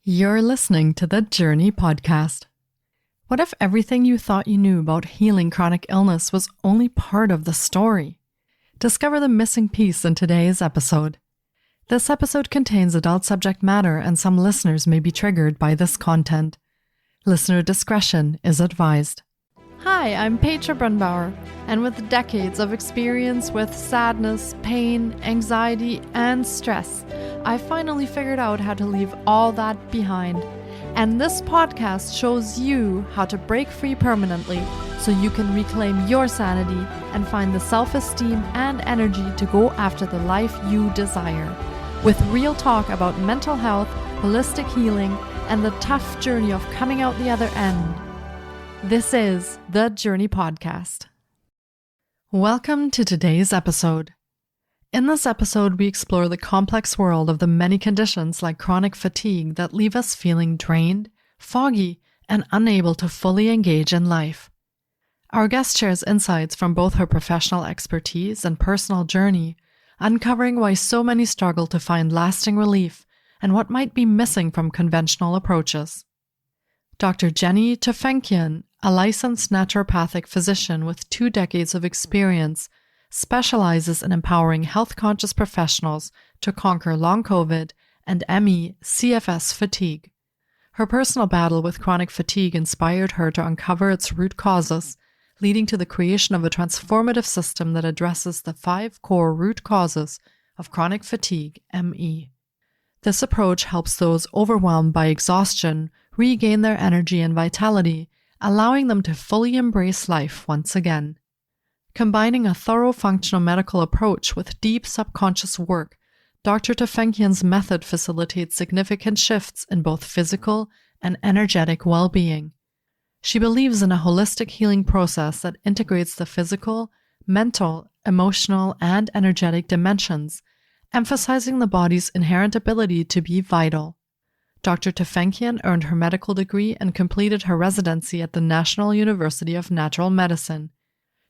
You're listening to the Jōrni Podcast. What if everything you thought you knew about healing chronic illness was only part of the story? Discover the missing piece in today's episode. This episode contains adult subject matter and some listeners may be triggered by this content. Listener discretion is advised. Hi, I'm Petra Brunbauer, and with decades of experience with sadness, pain, anxiety, and stress, I finally figured out how to leave all that behind. And this podcast shows you how to break free permanently so you can reclaim your sanity and find the self-esteem and energy to go after the life you desire. With real talk about mental health, holistic healing, and the tough journey of coming out the other end. This is the Jōrni Podcast. Welcome to today's episode. In this episode, we explore the complex world of the many conditions like chronic fatigue that leave us feeling drained, foggy, and unable to fully engage in life. Our guest shares insights from both her professional expertise and personal journey, uncovering why so many struggle to find lasting relief and what might be missing from conventional approaches. Dr. Jōrni Tufenkian, a licensed naturopathic physician with 2 decades of experience, specializes in empowering health-conscious professionals to conquer long COVID and ME/CFS fatigue. Her personal battle with chronic fatigue inspired her to uncover its root causes, leading to the creation of a transformative system that addresses the 5 core root causes of chronic fatigue, ME. This approach helps those overwhelmed by exhaustion regain their energy and vitality, allowing them to fully embrace life once again. Combining a thorough functional medical approach with deep subconscious work, Dr. Tufenkian's method facilitates significant shifts in both physical and energetic well-being. She believes in a holistic healing process that integrates the physical, mental, emotional, and energetic dimensions, emphasizing the body's inherent ability to be vital. Dr. Tufenkian earned her medical degree and completed her residency at the National University of Natural Medicine.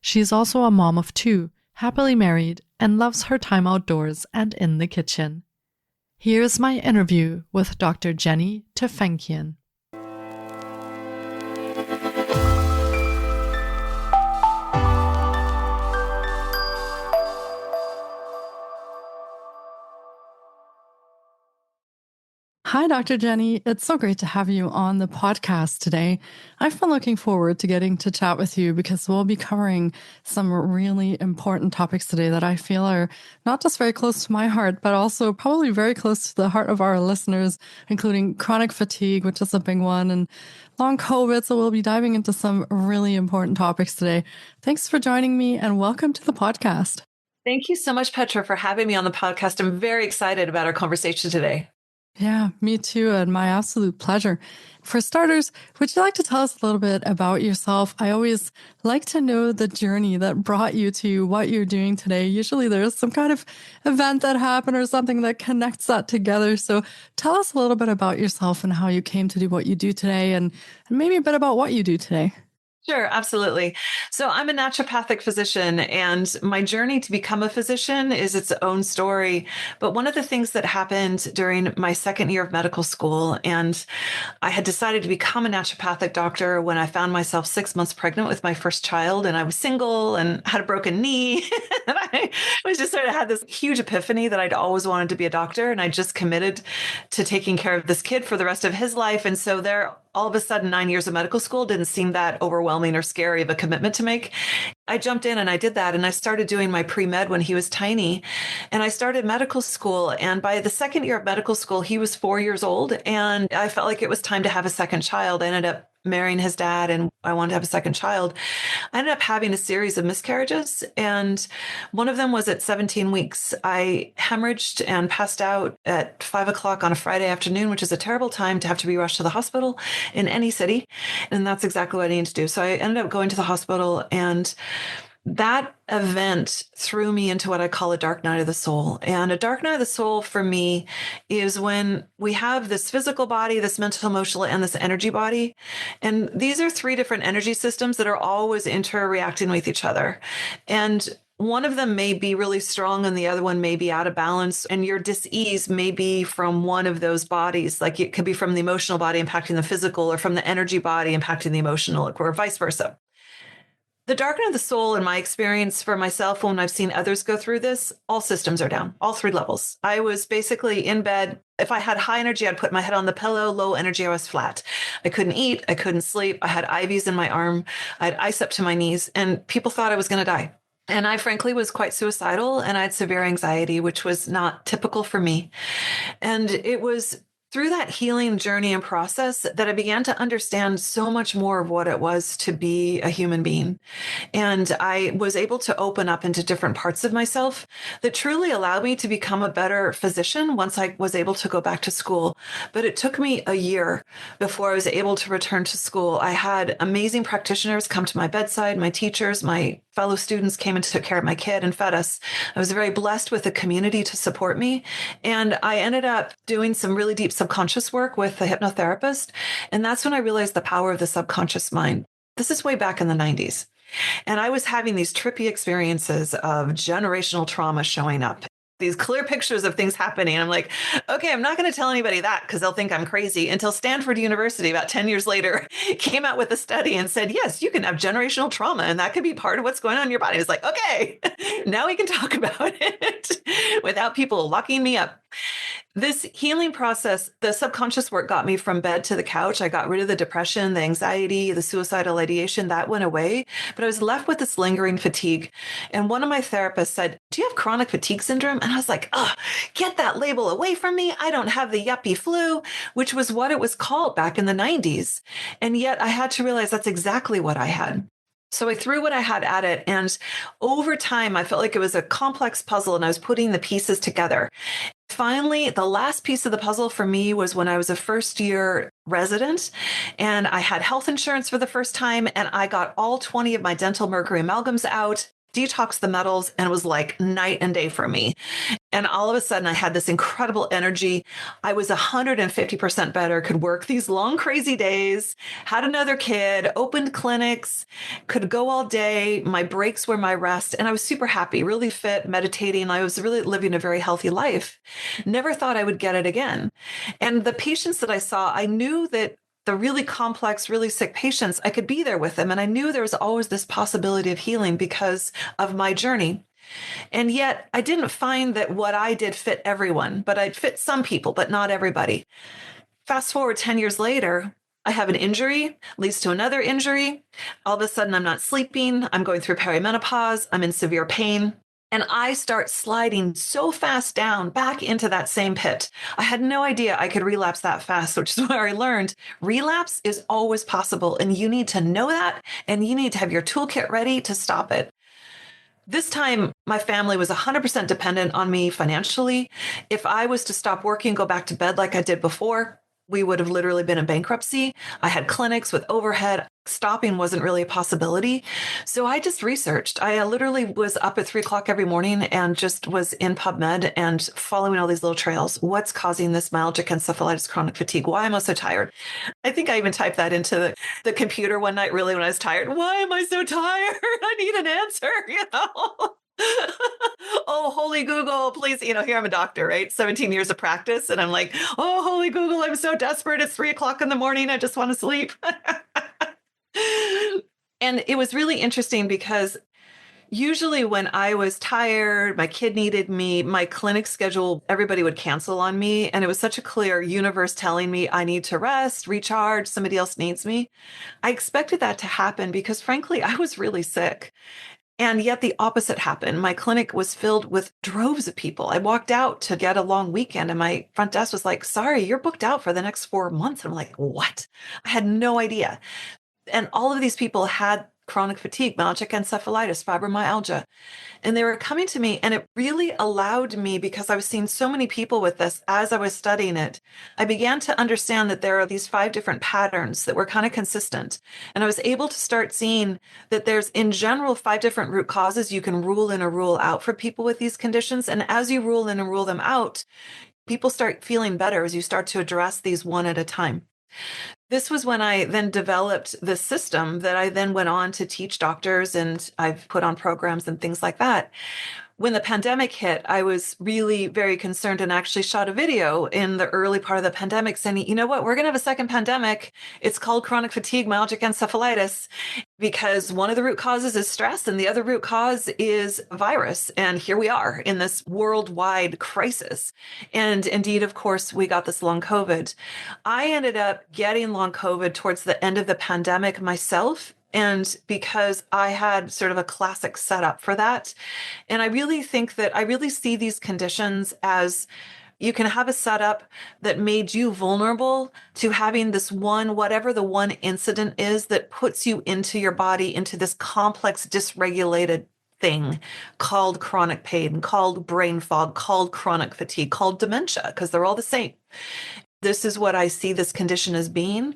She is also a mom of 2, happily married, and loves her time outdoors and in the kitchen. Here's my interview with Dr. Jōrni Tufenkian. Hi, Dr. Jōrni. It's so great to have you on the podcast today. I've been looking forward to getting to chat with you because we'll be covering some really important topics today that I feel are not just very close to my heart, but also probably very close to the heart of our listeners, including chronic fatigue, which is a big one, and long COVID. So we'll be diving into some really important topics today. Thanks for joining me and welcome to the podcast. Thank you so much, Petra, for having me on the podcast. I'm very excited about our conversation today. Yeah, me too, and my absolute pleasure. For starters, would you like to tell us a little bit about yourself? I always like to know the journey that brought you to what you're doing today. Usually there's some kind of event that happened or something that connects that together. So tell us a little bit about yourself and how you came to do what you do today and maybe a bit about what you do today. Sure, absolutely. So I'm a naturopathic physician, and my journey to become a physician is its own story. But one of the things that happened during my second year of medical school, and I had decided to become a naturopathic doctor when I found myself 6 months pregnant with my first child, and I was single and had a broken knee. And I was just sort of had this huge epiphany that I'd always wanted to be a doctor, and I just committed to taking care of this kid for the rest of his life. And so all of a sudden, 9 years of medical school didn't seem that overwhelming or scary of a commitment to make. I jumped in and I did that. And I started doing my pre-med when he was tiny. And I started medical school. And by the second year of medical school, he was 4 years old. And I felt like it was time to have a second child. I ended up marrying his dad and I wanted to have a second child. I ended up having a series of miscarriages. And one of them was at 17 weeks. I hemorrhaged and passed out at 5 o'clock on a Friday afternoon, which is a terrible time to have to be rushed to the hospital in any city. And that's exactly what I needed to do. So I ended up going to the hospital, and that event threw me into what I call a dark night of the soul. And a dark night of the soul for me is when we have this physical body, this mental, emotional, and this energy body. And these are 3 different energy systems that are always interreacting with each other. And one of them may be really strong and the other one may be out of balance. And your dis-ease may be from one of those bodies. Like it could be from the emotional body impacting the physical, or from the energy body impacting the emotional, or vice versa. The dark night of the soul, in my experience for myself, when I've seen others go through this, all systems are down, all 3 levels. I was basically in bed. If I had high energy, I'd put my head on the pillow. Low energy, I was flat. I couldn't eat. I couldn't sleep. I had IVs in my arm. I had ice up to my knees, and people thought I was going to die. And I frankly was quite suicidal, and I had severe anxiety, which was not typical for me. And it was through that healing journey and process that I began to understand so much more of what it was to be a human being. And I was able to open up into different parts of myself that truly allowed me to become a better physician once I was able to go back to school. But it took me a year before I was able to return to school. I had amazing practitioners come to my bedside, my teachers, my fellow students came and took care of my kid and fed us. I was very blessed with a community to support me. And I ended up doing some really deep subconscious work with a hypnotherapist. And that's when I realized the power of the subconscious mind. This is way back in the 90s. And I was having these trippy experiences of generational trauma showing up. These clear pictures of things happening. I'm like, okay, I'm not going to tell anybody that because they'll think I'm crazy, until Stanford University about 10 years later came out with a study and said, yes, you can have generational trauma and that could be part of what's going on in your body. It's like, okay, now we can talk about it without people locking me up. This healing process, the subconscious work got me from bed to the couch. I got rid of the depression, the anxiety, the suicidal ideation, that went away. But I was left with this lingering fatigue. And one of my therapists said, do you have chronic fatigue syndrome? And I was like, oh, get that label away from me. I don't have the yuppie flu, which was what it was called back in the 90s. And yet I had to realize that's exactly what I had. So I threw what I had at it. And over time, I felt like it was a complex puzzle and I was putting the pieces together. Finally, the last piece of the puzzle for me was when I was a first-year resident and I had health insurance for the first time, and I got all 20 of my dental mercury amalgams out, detoxed the metals, and it was like night and day for me. And all of a sudden I had this incredible energy. I was 150% better, could work these long, crazy days, had another kid, opened clinics, could go all day. My breaks were my rest. And I was super happy, really fit, meditating. I was really living a very healthy life. Never thought I would get it again. And the patients that I saw, I knew that the really complex, really sick patients, I could be there with them. And I knew there was always this possibility of healing because of my journey. And yet I didn't find that what I did fit everyone, but I'd fit some people, but not everybody. Fast forward 10 years later, I have an injury, leads to another injury. All of a sudden, I'm not sleeping. I'm going through perimenopause. I'm in severe pain. And I start sliding so fast down back into that same pit. I had no idea I could relapse that fast, which is where I learned relapse is always possible. And you need to know that, and you need to have your toolkit ready to stop it. This time, my family was 100% dependent on me financially. If I was to stop working, go back to bed like I did before, we would have literally been in bankruptcy. I had clinics with overhead. Stopping wasn't really a possibility. So I just researched. I literally was up at 3:00 every morning and just was in PubMed and following all these little trails. What's causing this myalgic encephalitis, chronic fatigue? Why am I so tired? I think I even typed that into the computer one night, really, when I was tired. Why am I so tired? I need an answer, Oh, holy Google, please. Here I'm a doctor, right? 17 years of practice. And I'm like, oh, holy Google, I'm so desperate. It's 3:00 in the morning. I just want to sleep. And it was really interesting because usually when I was tired, my kid needed me, my clinic schedule, everybody would cancel on me. And it was such a clear universe telling me I need to rest, recharge, somebody else needs me. I expected that to happen because frankly, I was really sick. And yet the opposite happened. My clinic was filled with droves of people. I walked out to get a long weekend and my front desk was like, sorry, you're booked out for the next 4 months. I'm like, what? I had no idea. And all of these people had chronic fatigue, myalgic encephalitis, fibromyalgia. And they were coming to me, and it really allowed me, because I was seeing so many people with this as I was studying it, I began to understand that there are these 5 different patterns that were kind of consistent. And I was able to start seeing that there's, in general, 5 different root causes you can rule in or rule out for people with these conditions. And as you rule in and rule them out, people start feeling better as you start to address these one at a time. This was when I then developed the system that I then went on to teach doctors, and I've put on programs and things like that. When the pandemic hit, I was really very concerned and actually shot a video in the early part of the pandemic saying, you know what, we're going to have a second pandemic. It's called chronic fatigue myalgic encephalitis, because one of the root causes is stress and the other root cause is virus. And here we are in this worldwide crisis. And indeed, of course, we got this long COVID. I ended up getting long COVID towards the end of the pandemic myself. And because I had sort of a classic setup for that. And I really think that I really see these conditions as you can have a setup that made you vulnerable to having this one, whatever the one incident is that puts you into your body, into this complex, dysregulated thing called chronic pain, called brain fog, called chronic fatigue, called dementia, because they're all the same. This is what I see this condition as being.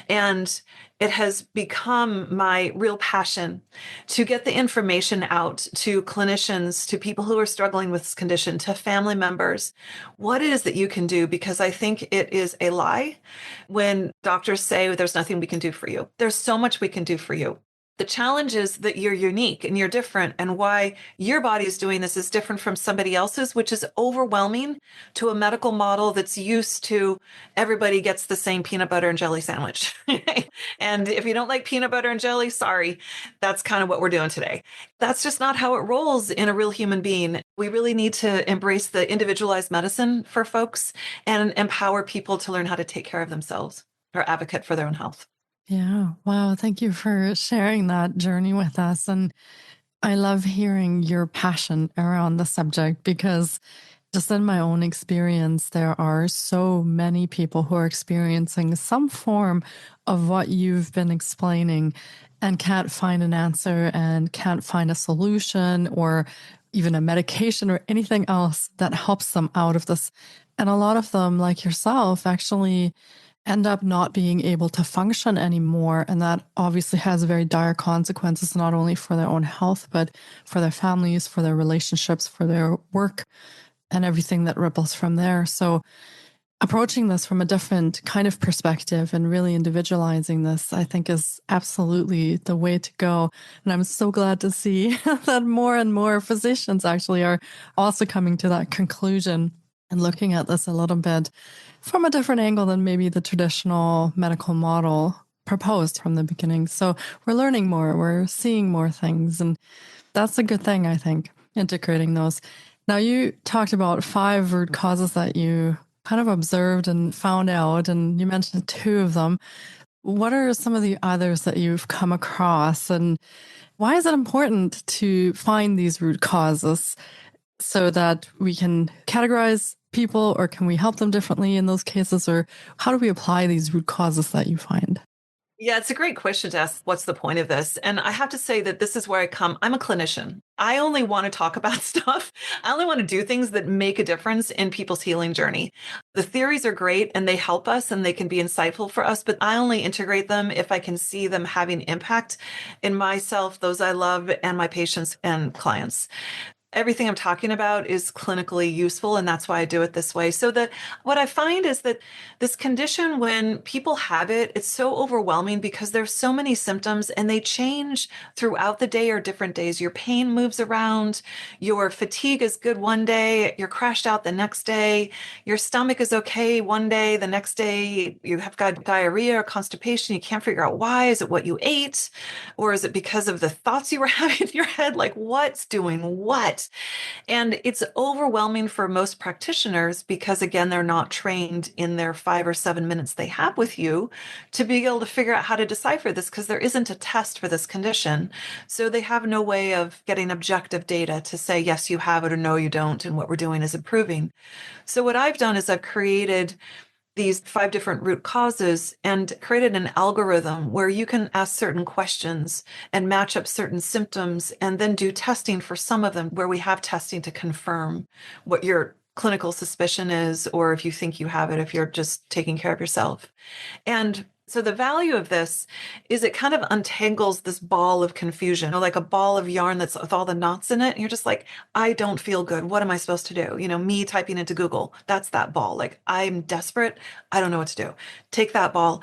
And it has become my real passion to get the information out to clinicians, to people who are struggling with this condition, to family members, what it is that you can do, because I think it is a lie when doctors say there's nothing we can do for you. There's so much we can do for you. The challenge is that you're unique and you're different, and why your body is doing this is different from somebody else's, which is overwhelming to a medical model that's used to everybody gets the same peanut butter and jelly sandwich. And if you don't like peanut butter and jelly, sorry, that's kind of what we're doing today. That's just not how it rolls in a real human being. We really need to embrace the individualized medicine for folks and empower people to learn how to take care of themselves or advocate for their own health. Yeah. Wow. Thank you for sharing that journey with us. And I love hearing your passion around the subject, because just in my own experience, there are so many people who are experiencing some form of what you've been explaining and can't find an answer and can't find a solution or even a medication or anything else that helps them out of this. And a lot of them, like yourself, actually end up not being able to function anymore. And that obviously has very dire consequences, not only for their own health, but for their families, for their relationships, for their work, and everything that ripples from there. So approaching this from a different kind of perspective and really individualizing this, I think, is absolutely the way to go. And I'm so glad to see that more and more physicians actually are also coming to that conclusion and looking at this a little bit from a different angle than maybe the traditional medical model proposed from the beginning. So we're learning more, we're seeing more things, and that's a good thing, I think, integrating those. Now, you talked about 5 root causes that you kind of observed and found out, and you mentioned 2 of them. What are some of the others that you've come across, and why is it important to find these root causes so that we can categorize people, or can we help them differently in those cases, or how do we apply these root causes that you find? Yeah, it's a great question to ask. What's the point of this? And I have to say that this is where I come. I'm a clinician. I only want to talk about stuff. I only want to do things that make a difference in people's healing journey. The theories are great and they help us and they can be insightful for us, but I only integrate them if I can see them having impact in myself, those I love, and my patients and clients. Everything I'm talking about is clinically useful, and that's why I do it this way. So what I find is that this condition, when people have it, it's so overwhelming because there's so many symptoms and they change throughout the day or different days. Your pain moves around, your fatigue is good one day, you're crashed out the next day, your stomach is okay one day, the next day you have got diarrhea or constipation, you can't figure out why. Is it what you ate? Or is it because of the thoughts you were having in your head? Like, what's doing what? And it's overwhelming for most practitioners because, again, they're not trained in their 5 or 7 minutes they have with you to be able to figure out how to decipher this, because there isn't a test for this condition. So they have no way of getting objective data to say, yes, you have it, or no, you don't, and what we're doing is improving. So what I've done is I've created these 5 different root causes and created an algorithm where you can ask certain questions and match up certain symptoms and then do testing for some of them, where we have testing to confirm what your clinical suspicion is, or if you think you have it, if you're just taking care of yourself. And so the value of this is it kind of untangles this ball of confusion, or like a ball of yarn that's with all the knots in it. And you're just like, I don't feel good. What am I supposed to do? Me typing into Google, that's that ball. Like, I'm desperate. I don't know what to do. Take that ball.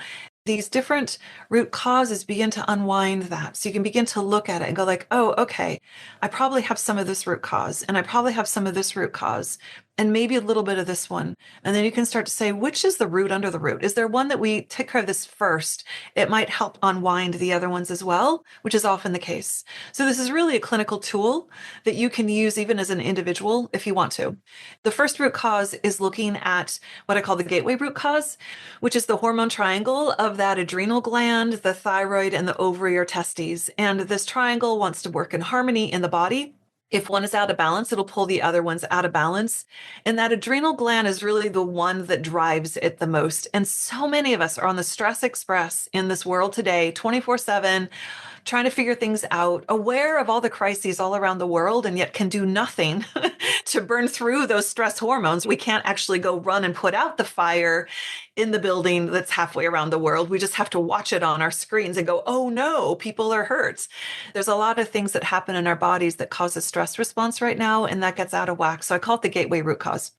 these different root causes begin to unwind that. So you can begin to look at it and go like, oh, okay, I probably have some of this root cause, and I probably have some of this root cause, and maybe a little bit of this one. And then you can start to say, which is the root under the root? Is there one that we take care of this first? It might help unwind the other ones as well, which is often the case. So this is really a clinical tool that you can use even as an individual if you want to. The first root cause is looking at what I call the gateway root cause, which is the hormone triangle of that adrenal gland, the thyroid, and the ovary or testes. And this triangle wants to work in harmony in the body. If one is out of balance, it'll pull the other ones out of balance. And that adrenal gland is really the one that drives it the most. And so many of us are on the stress express in this world today, 24/7, trying to figure things out, aware of all the crises all around the world, and yet can do nothing to burn through those stress hormones. We can't actually go run and put out the fire in the building that's halfway around the world. We just have to watch it on our screens and go, oh no, people are hurt. There's a lot of things that happen in our bodies that cause a stress response right now, and that gets out of whack. So I call it the gateway root cause.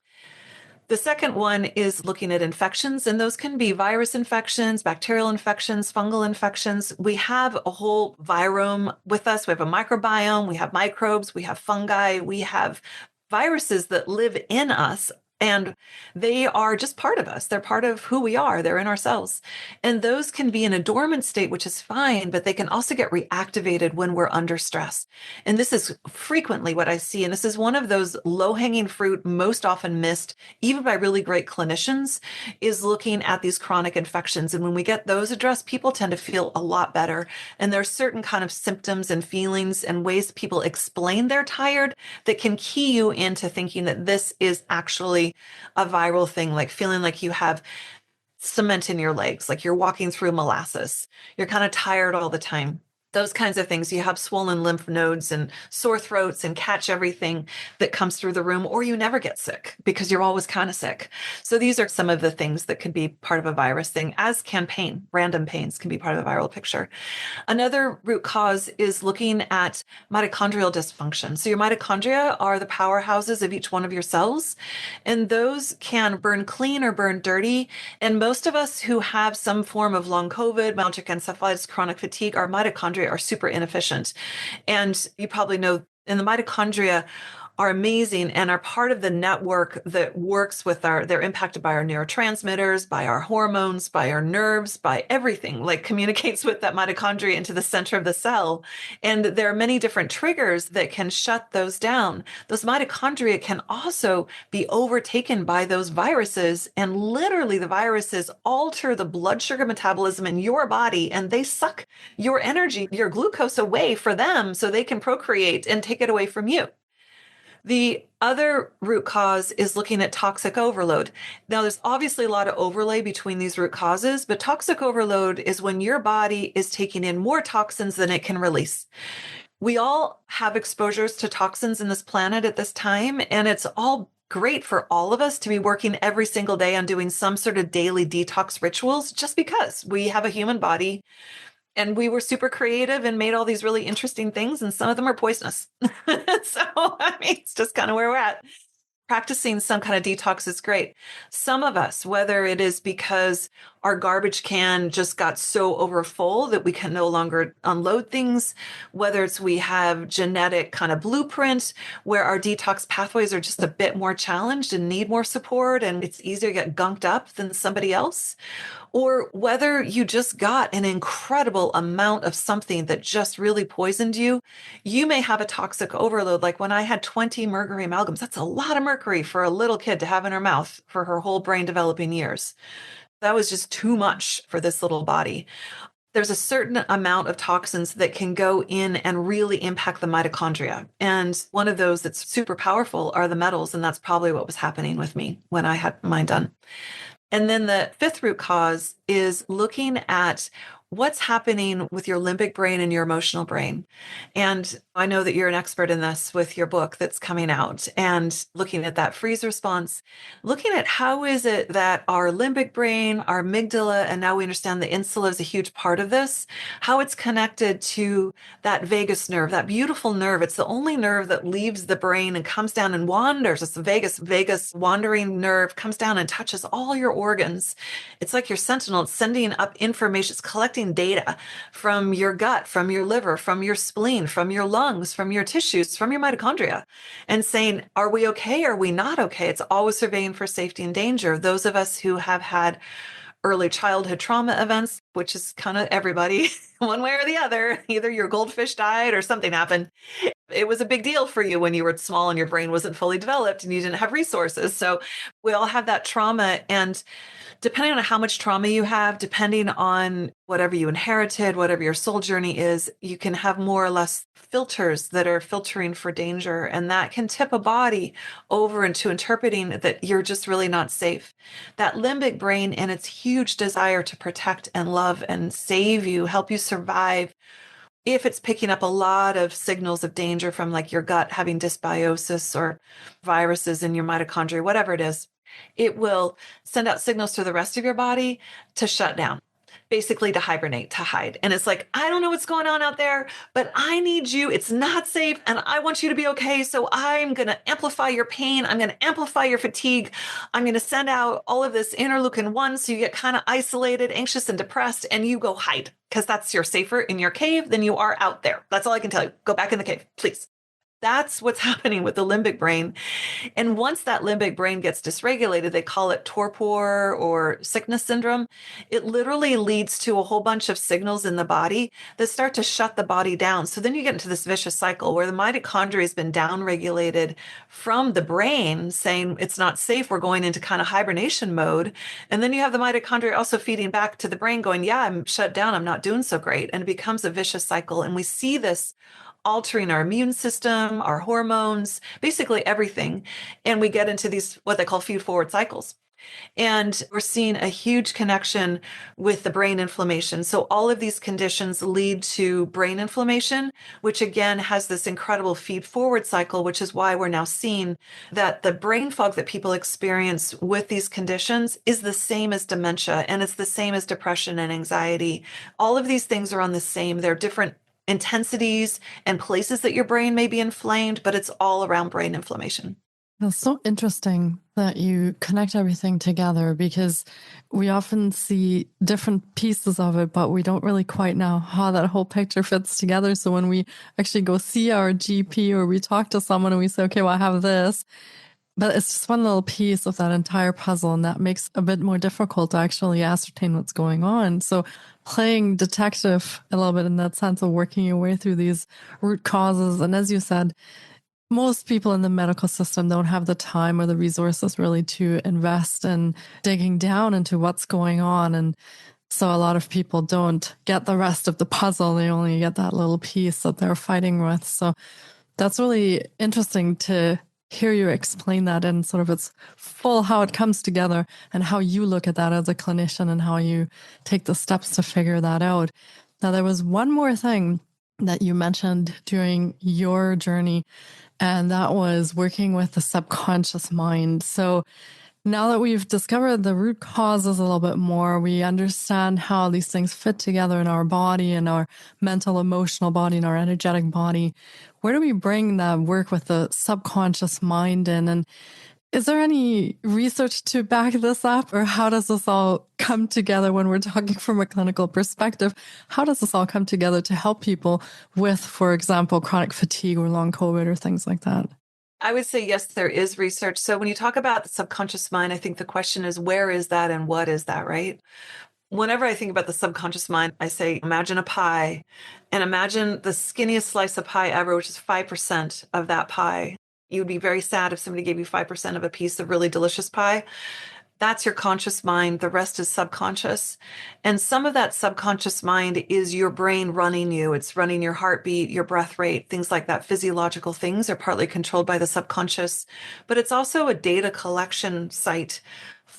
The second one is looking at infections, and those can be virus infections, bacterial infections, fungal infections. We have a whole virome with us. We have a microbiome, we have microbes, we have fungi, we have viruses that live in us. And they are just part of us. They're part of who we are. They're in our cells. And those can be in a dormant state, which is fine, but they can also get reactivated when we're under stress. And this is frequently what I see. And this is one of those low-hanging fruit, most often missed, even by really great clinicians, is looking at these chronic infections. And when we get those addressed, people tend to feel a lot better. And there are certain kind of symptoms and feelings and ways people explain they're tired that can key you into thinking that this is actually a viral thing, like feeling like you have cement in your legs, like you're walking through molasses. You're kind of tired all the time. Those kinds of things. You have swollen lymph nodes and sore throats and catch everything that comes through the room, or you never get sick because you're always kind of sick. So these are some of the things that can be part of a virus thing, as can pain. Random pains can be part of the viral picture. Another root cause is looking at mitochondrial dysfunction. So your mitochondria are the powerhouses of each one of your cells, and those can burn clean or burn dirty. And most of us who have some form of long COVID, myalgic encephalitis, chronic fatigue, our mitochondria are super inefficient. And you probably know, and the mitochondria are amazing and are part of the network that works with they're impacted by our neurotransmitters, by our hormones, by our nerves, by everything, like communicates with that mitochondria into the center of the cell. And there are many different triggers that can shut those down. Those mitochondria can also be overtaken by those viruses, and literally the viruses alter the blood sugar metabolism in your body, and they suck your energy, your glucose away for them so they can procreate and take it away from you. The other root cause is looking at toxic overload. Now, there's obviously a lot of overlay between these root causes, but toxic overload is when your body is taking in more toxins than it can release. We all have exposures to toxins in this planet at this time, and it's all great for all of us to be working every single day on doing some sort of daily detox rituals, just because we have a human body. And we were super creative and made all these really interesting things, and some of them are poisonous. So, I mean, it's just kind of where we're at. Practicing some kind of detox is great. Some of us, whether it is because our garbage can just got so overfull that we can no longer unload things, whether it's we have genetic kind of blueprint where our detox pathways are just a bit more challenged and need more support, and it's easier to get gunked up than somebody else, or whether you just got an incredible amount of something that just really poisoned you. You may have a toxic overload. Like when I had 20 mercury amalgams, that's a lot of mercury for a little kid to have in her mouth for her whole brain developing years. That was just too much for this little body. There's a certain amount of toxins that can go in and really impact the mitochondria. And one of those that's super powerful are the metals. And that's probably what was happening with me when I had mine done. And then the fifth root cause is looking at what's happening with your limbic brain and your emotional brain. And I know that you're an expert in this with your book that's coming out and looking at that freeze response, looking at how is it that our limbic brain, our amygdala, and now we understand the insula is a huge part of this, how it's connected to that vagus nerve, that beautiful nerve. It's the only nerve that leaves the brain and comes down and wanders. It's the vagus wandering nerve, comes down and touches all your organs. It's like your sentinel. It's sending up information. It's collecting data from your gut, from your liver, from your spleen, from your lungs, from your tissues, from your mitochondria, and saying, are we okay? Are we not okay? It's always surveying for safety and danger. Those of us who have had early childhood trauma events, which is kind of everybody, one way or the other, either your goldfish died or something happened. It was a big deal for you when you were small and your brain wasn't fully developed and you didn't have resources. So we all have that trauma. And depending on how much trauma you have, depending on whatever you inherited, whatever your soul journey is, you can have more or less filters that are filtering for danger. And that can tip a body over into interpreting that you're just really not safe. That limbic brain and its huge desire to protect and love and save you, help you survive. If it's picking up a lot of signals of danger from like your gut having dysbiosis or viruses in your mitochondria, whatever it is, it will send out signals to the rest of your body to shut down, basically to hibernate, to hide. And it's like, I don't know what's going on out there, but I need you. It's not safe. And I want you to be okay. So I'm going to amplify your pain. I'm going to amplify your fatigue. I'm going to send out all of this interleukin 1. So you get kind of isolated, anxious, and depressed, and you go hide because you're safer in your cave than you are out there. That's all I can tell you. Go back in the cave, please. That's what's happening with the limbic brain. And once that limbic brain gets dysregulated, they call it torpor or sickness syndrome. It literally leads to a whole bunch of signals in the body that start to shut the body down. So then you get into this vicious cycle where the mitochondria has been downregulated from the brain saying it's not safe. We're going into kind of hibernation mode. And then you have the mitochondria also feeding back to the brain going, yeah, I'm shut down. I'm not doing so great. And it becomes a vicious cycle. And we see this altering our immune system, our hormones, basically everything. And we get into these, what they call feed-forward cycles. And we're seeing a huge connection with the brain inflammation. So all of these conditions lead to brain inflammation, which again has this incredible feed-forward cycle, which is why we're now seeing that the brain fog that people experience with these conditions is the same as dementia, and it's the same as depression and anxiety. All of these things are on the same. They're different intensities and places that your brain may be inflamed, but it's all around brain inflammation. It's so interesting that you connect everything together because we often see different pieces of it, but we don't really quite know how that whole picture fits together. So when we actually go see our GP or we talk to someone and we say, okay, well, I have this, but it's just one little piece of that entire puzzle. And that makes it a bit more difficult to actually ascertain what's going on. So playing detective a little bit in that sense of working your way through these root causes. And as you said, most people in the medical system don't have the time or the resources really to invest in digging down into what's going on. And so a lot of people don't get the rest of the puzzle. They only get that little piece that they're fighting with. So that's really interesting to hear you explain that and sort of its full, how it comes together and how you look at that as a clinician and how you take the steps to figure that out. Now, there was one more thing that you mentioned during your journey, and that was working with the subconscious mind. So now that we've discovered the root causes a little bit more, we understand how these things fit together in our body and our mental, emotional body and our energetic body. Where do we bring that work with the subconscious mind in? And is there any research to back this up, or how does this all come together when we're talking from a clinical perspective? How does this all come together to help people with, for example, chronic fatigue or long COVID or things like that? I would say, yes, there is research. So when you talk about the subconscious mind, I think the question is, where is that and what is that, right? Whenever I think about the subconscious mind, I say, imagine a pie and imagine the skinniest slice of pie ever, which is 5% of that pie. You would be very sad if somebody gave you 5% of a piece of really delicious pie. That's your conscious mind. The rest is subconscious. And some of that subconscious mind is your brain running you. It's running your heartbeat, your breath rate, things like that. Physiological things are partly controlled by the subconscious, but it's also a data collection site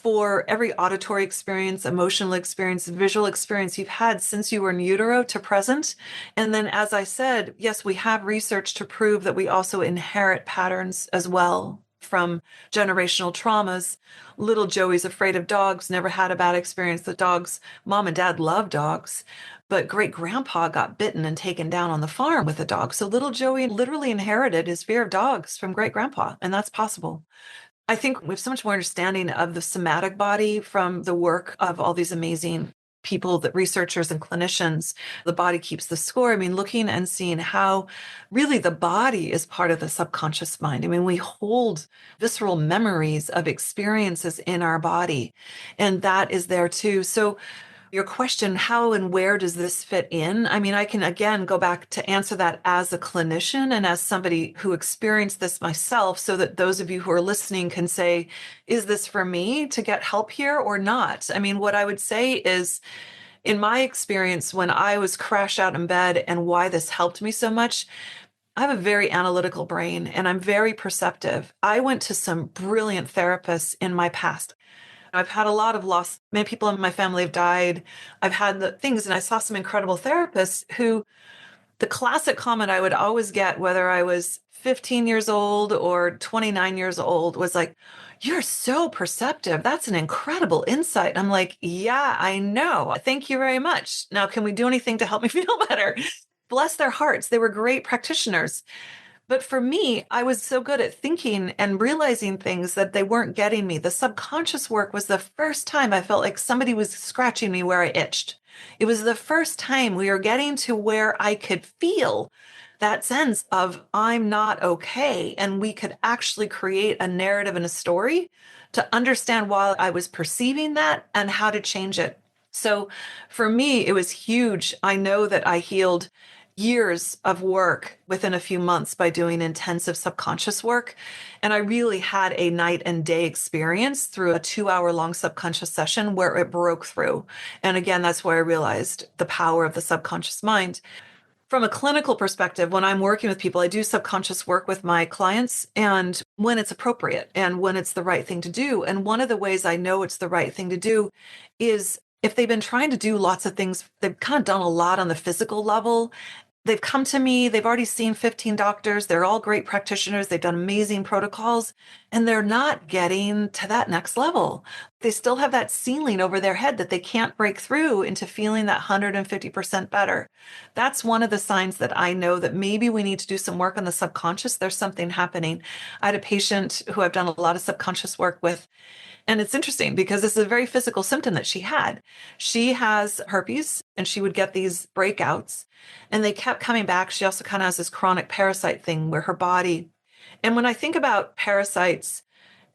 for every auditory experience, emotional experience, visual experience you've had since you were in utero to present. And then, as I said, yes, we have research to prove that we also inherit patterns as well from generational traumas. Little Joey's afraid of dogs, never had a bad experience. The dogs, mom and dad love dogs, but great grandpa got bitten and taken down on the farm with a dog. So little Joey literally inherited his fear of dogs from great grandpa, and that's possible. I think we have so much more understanding of the somatic body from the work of all these amazing people, that researchers and clinicians. The body keeps the score. I mean, looking and seeing how really the body is part of the subconscious mind. I mean, we hold visceral memories of experiences in our body, and that is there too. So your question, how and where does this fit in? I mean, I can again go back to answer that as a clinician and as somebody who experienced this myself, so that those of you who are listening can say, is this for me to get help here or not? I mean, what I would say is, in my experience, when I was crashed out in bed and why this helped me so much, I have a very analytical brain and I'm very perceptive. I went to some brilliant therapists in my past. I've had a lot of loss. Many people in my family have died. I've had the things, and I saw some incredible therapists who, the classic comment I would always get, whether I was 15 years old or 29 years old, was like, "You're so perceptive. That's an incredible insight." I'm like, "Yeah, I know. Thank you very much. Now, can we do anything to help me feel better?" Bless their hearts. They were great practitioners. But for me, I was so good at thinking and realizing things that they weren't getting me. The subconscious work was the first time I felt like somebody was scratching me where I itched. It was the first time we were getting to where I could feel that sense of I'm not okay. And we could actually create a narrative and a story to understand why I was perceiving that and how to change it. So for me, it was huge. I know that I healed years of work within a few months by doing intensive subconscious work. And I really had a night and day experience through a 2-hour long subconscious session where it broke through. And again, that's where I realized the power of the subconscious mind. From a clinical perspective, when I'm working with people, I do subconscious work with my clients, and when it's appropriate and when it's the right thing to do. And one of the ways I know it's the right thing to do is if they've been trying to do lots of things, they've kind of done a lot on the physical level. They've come to me, they've already seen 15 doctors, they're all great practitioners, they've done amazing protocols, and they're not getting to that next level. They still have that ceiling over their head that they can't break through into feeling that 150% better. That's one of the signs that I know that maybe we need to do some work on the subconscious. There's something happening. I had a patient who I've done a lot of subconscious work with. And it's interesting because this is a very physical symptom that she had. She has herpes and she would get these breakouts and they kept coming back. She also kind of has this chronic parasite thing where her body, and when I think about parasites,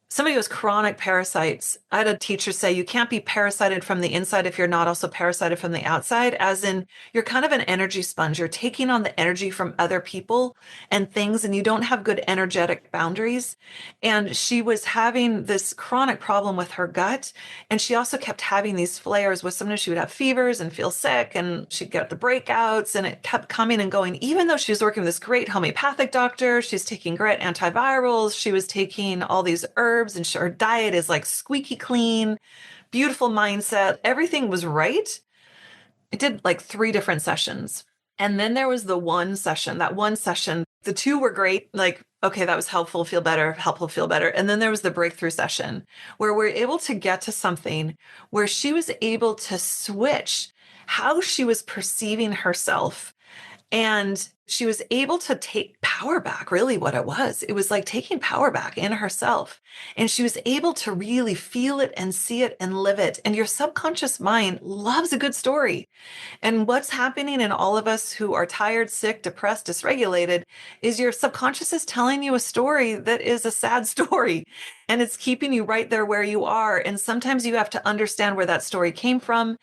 somebody who has chronic parasites, I had a teacher say, you can't be parasited from the inside if you're not also parasited from the outside, as in you're kind of an energy sponge. You're taking on the energy from other people and things, and you don't have good energetic boundaries. And she was having this chronic problem with her gut. And she also kept having these flares where sometimes she would have fevers and feel sick, and she'd get the breakouts, and it kept coming and going. Even though she was working with this great homeopathic doctor, she's taking great antivirals, she was taking all these herbs, and her diet is like squeaky clean, beautiful mindset. Everything was right. I did like 3 different sessions. And then there was the one session, the 2 were great. Like, okay, that was helpful, feel better, helpful, feel better. And then there was the breakthrough session where we're able to get to something where she was able to switch how she was perceiving herself. And she was able to take power back, really what it was. It was like taking power back in herself. And she was able to really feel it and see it and live it. And your subconscious mind loves a good story. And what's happening in all of us who are tired, sick, depressed, dysregulated is your subconscious is telling you a story that is a sad story. And it's keeping you right there where you are. And sometimes you have to understand where that story came from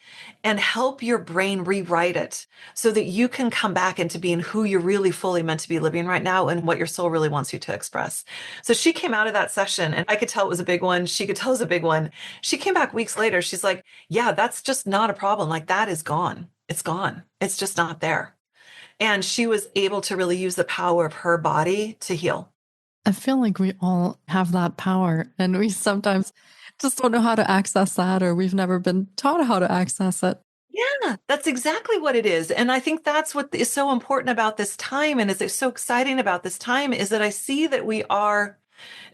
and help your brain rewrite it so that you can come back into being who you're really fully meant to be living right now and what your soul really wants you to express. So she came out of that session and I could tell it was a big one. She could tell it was a big one. She came back weeks later. She's like, yeah, that's just not a problem. Like that is gone. It's gone. It's just not there. And she was able to really use the power of her body to heal. I feel like we all have that power, and we sometimes just don't know how to access that, or we've never been taught how to access it. Yeah, that's exactly what it is. And I think that's what is so important about this time and is so exciting about this time is that I see that we are,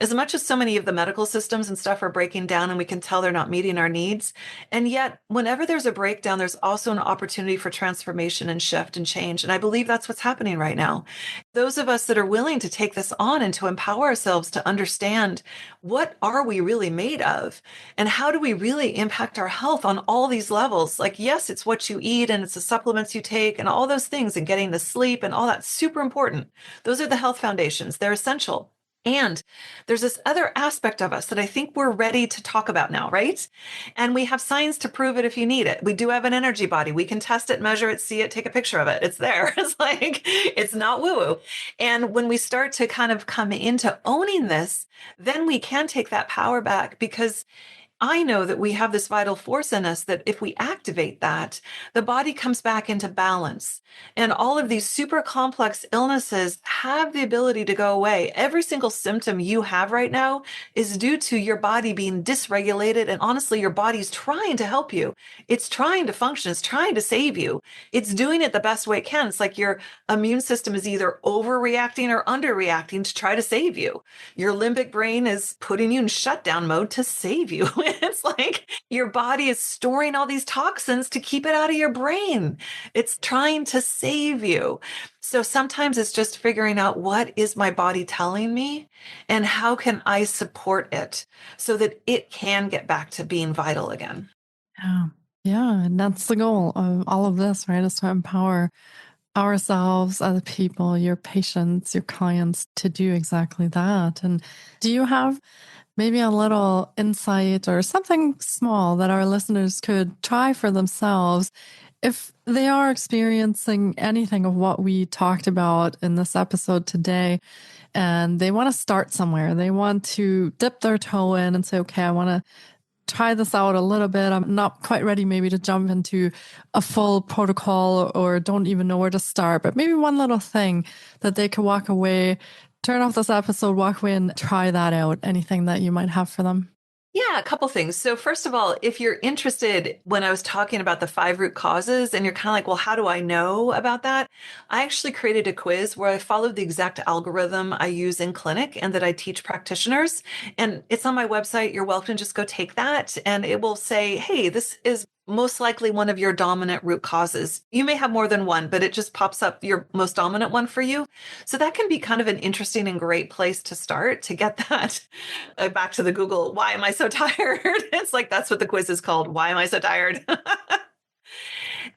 as much as so many of the medical systems and stuff are breaking down and we can tell they're not meeting our needs. And yet, whenever there's a breakdown, there's also an opportunity for transformation and shift and change. And I believe that's what's happening right now. Those of us that are willing to take this on and to empower ourselves to understand what are we really made of and how do we really impact our health on all these levels. Like, yes, it's what you eat and it's the supplements you take and all those things and getting the sleep and all that's super important. Those are the health foundations. They're essential. And there's this other aspect of us that I think we're ready to talk about now, right? And we have science to prove it if you need it. We do have an energy body. We can test it, measure it, see it, take a picture of it. It's there. It's like, it's not woo-woo. And when we start to kind of come into owning this, then we can take that power back because I know that we have this vital force in us that if we activate that, the body comes back into balance. And all of these super complex illnesses have the ability to go away. Every single symptom you have right now is due to your body being dysregulated. And honestly, your body's trying to help you. It's trying to function. It's trying to save you. It's doing it the best way it can. It's like your immune system is either overreacting or underreacting to try to save you. Your limbic brain is putting you in shutdown mode to save you. It's like your body is storing all these toxins to keep it out of your brain. It's trying to save you. So sometimes it's just figuring out what is my body telling me and how can I support it so that it can get back to being vital again. Yeah. Yeah. And that's the goal of all of this, right? Is to empower ourselves, other people, your patients, your clients to do exactly that. And do you have maybe a little insight or something small that our listeners could try for themselves if they are experiencing anything of what we talked about in this episode today and they want to start somewhere? They want to dip their toe in and say, okay, I want to try this out a little bit. I'm not quite ready maybe to jump into a full protocol or don't even know where to start, but maybe one little thing that they could walk away, turn off this episode, walk away and try that out. Anything that you might have for them? Yeah, a couple things. So first of all, if you're interested, when I was talking about the 5 root causes and you're kind of like, well, how do I know about that? I actually created a quiz where I followed the exact algorithm I use in clinic and that I teach practitioners. And it's on my website. You're welcome to just go take that. And it will say, hey, this is most likely one of your dominant root causes. You may have more than one, but it just pops up your most dominant one for you. So that can be kind of an interesting and great place to start to get that back to the Google. Why am I so tired? It's like, that's what the quiz is called. Why am I so tired?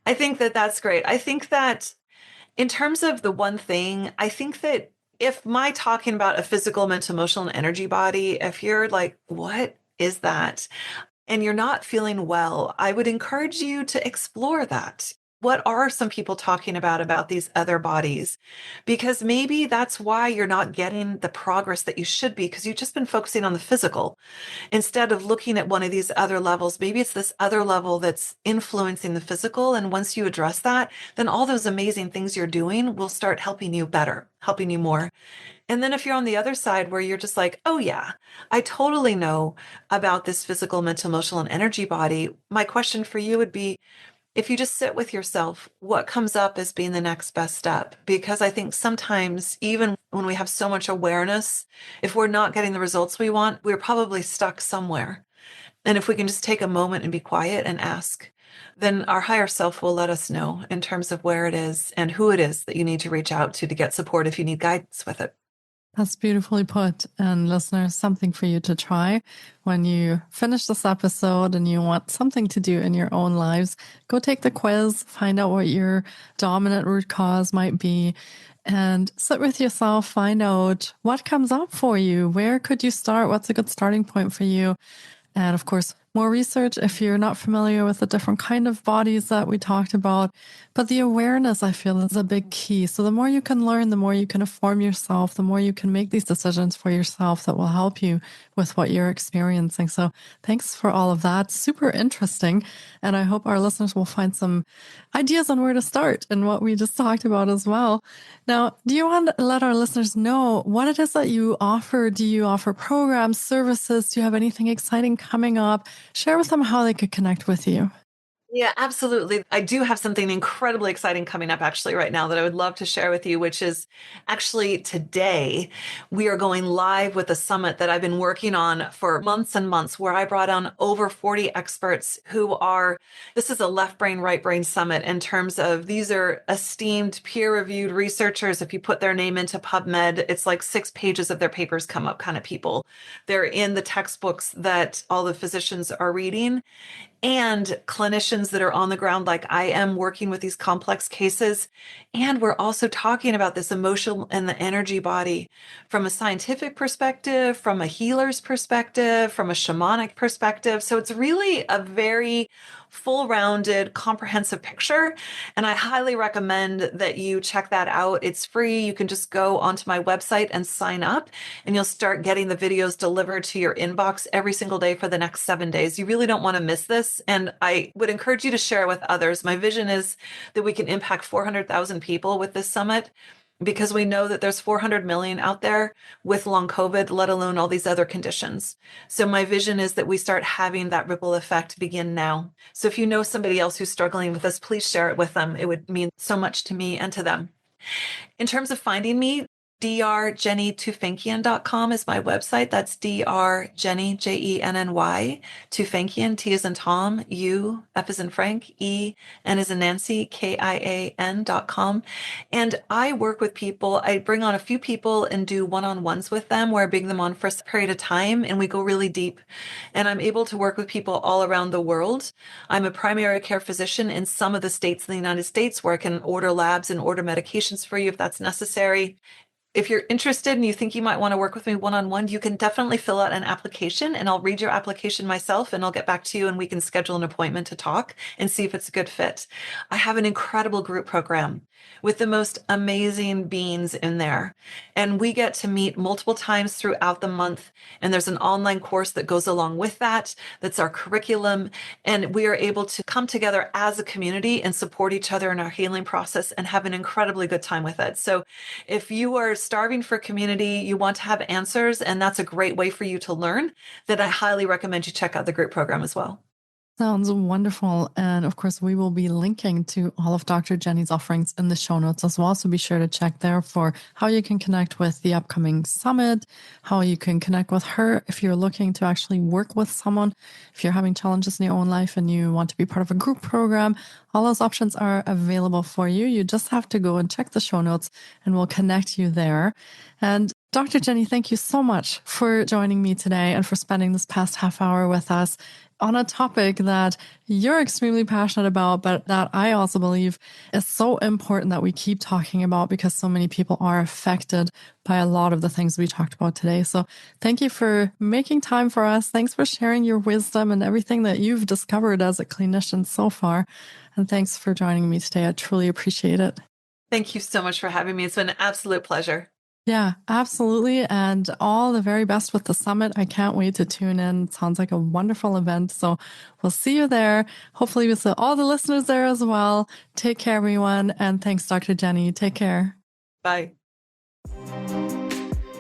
I think that that's great. I think that in terms of the one thing, I think that if my talking about a physical, mental, emotional, and energy body, if you're like, what is that? And you're not feeling well, I would encourage you to explore that. What are some people talking about these other bodies? Because maybe that's why you're not getting the progress that you should be, because you've just been focusing on the physical instead of looking at one of these other levels. Maybe it's this other level that's influencing the physical. And once you address that, then all those amazing things you're doing will start helping you better, helping you more. And then if you're on the other side where you're just like, oh yeah, I totally know about this physical, mental, emotional, and energy body, my question for you would be, if you just sit with yourself, what comes up as being the next best step? Because I think sometimes, even when we have so much awareness, if we're not getting the results we want, we're probably stuck somewhere. And if we can just take a moment and be quiet and ask, then our higher self will let us know in terms of where it is and who it is that you need to reach out to get support if you need guidance with it. That's beautifully put. And listeners, something for you to try when you finish this episode and you want something to do in your own lives. Go take the quiz, find out what your dominant root cause might be, and sit with yourself, find out what comes up for you. Where could you start? What's a good starting point for you? And of course, more research if you're not familiar with the different kind of bodies that we talked about. But the awareness, I feel, is a big key. So the more you can learn, the more you can inform yourself, the more you can make these decisions for yourself that will help you with what you're experiencing. So thanks for all of that. Super interesting. And I hope our listeners will find some ideas on where to start and what we just talked about as well. Now, do you want to let our listeners know what it is that you offer? Do you offer programs, services? Do you have anything exciting coming up? Share with them how they could connect with you. Yeah, absolutely. I do have something incredibly exciting coming up actually right now that I would love to share with you, which is actually today we are going live with a summit that I've been working on for months and months, where I brought on over 40 experts this is a left brain, right brain summit in terms of these are esteemed peer-reviewed researchers. If you put their name into PubMed, it's like 6 pages of their papers come up kind of people. They're in the textbooks that all the physicians are reading, and clinicians that are on the ground like I am working with these complex cases. And we're also talking about this emotional and the energy body from a scientific perspective, from a healer's perspective, from a shamanic perspective. So it's really a very full-rounded, comprehensive picture. And I highly recommend that you check that out. It's free. You can just go onto my website and sign up, and you'll start getting the videos delivered to your inbox every single day for the next 7 days. You really don't want to miss this. And I would encourage you to share with others. My vision is that we can impact 400,000 people with this summit, because we know that there's 400 million out there with long COVID, let alone all these other conditions. So my vision is that we start having that ripple effect begin now. So if you know somebody else who's struggling with this, please share it with them. It would mean so much to me and to them. In terms of finding me, drjennitufenkian.com is my website. That's drjenny, Jenny, Tufenkian, T as in Tom, U, F as in Frank, E, N as in Nancy, KIAN.com. And I work with people. I bring on a few people and do one-on-ones with them, where I bring them on for a period of time and we go really deep. And I'm able to work with people all around the world. I'm a primary care physician in some of the states in the United States where I can order labs and order medications for you if that's necessary. If you're interested and you think you might want to work with me one-on-one, you can definitely fill out an application, and I'll read your application myself and I'll get back to you and we can schedule an appointment to talk and see if it's a good fit. I have an incredible group program with the most amazing beings in there. And we get to meet multiple times throughout the month. And there's an online course that goes along with that. That's our curriculum. And we are able to come together as a community and support each other in our healing process and have an incredibly good time with it. So if you are starving for community, you want to have answers, and that's a great way for you to learn, then I highly recommend you check out the group program as well. Sounds wonderful. And of course, we will be linking to all of Dr. Jenny's offerings in the show notes as well. So be sure to check there for how you can connect with the upcoming summit, how you can connect with her if you're looking to actually work with someone, if you're having challenges in your own life and you want to be part of a group program. All those options are available for you. You just have to go and check the show notes and we'll connect you there. And Dr. Jenny, thank you so much for joining me today and for spending this past half hour with us on a topic that you're extremely passionate about, but that I also believe is so important that we keep talking about, because so many people are affected by a lot of the things we talked about today. So thank you for making time for us. Thanks for sharing your wisdom and everything that you've discovered as a clinician so far. And thanks for joining me today. I truly appreciate it. Thank you so much for having me. It's been an absolute pleasure. Yeah, absolutely. And all the very best with the summit. I can't wait to tune in. It sounds like a wonderful event. So we'll see you there. Hopefully we'll see all the listeners there as well. Take care, everyone. And thanks, Dr. Jenny. Take care. Bye.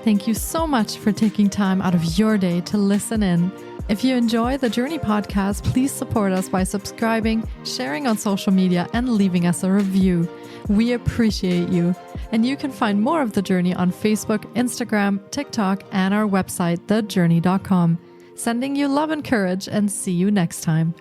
Thank you so much for taking time out of your day to listen in. If you enjoy the Jōrni Podcast, please support us by subscribing, sharing on social media, and leaving us a review. We appreciate you. And you can find more of The Jōrni on Facebook, Instagram, TikTok, and our website, thejorni.com. Sending you love and courage, and see you next time.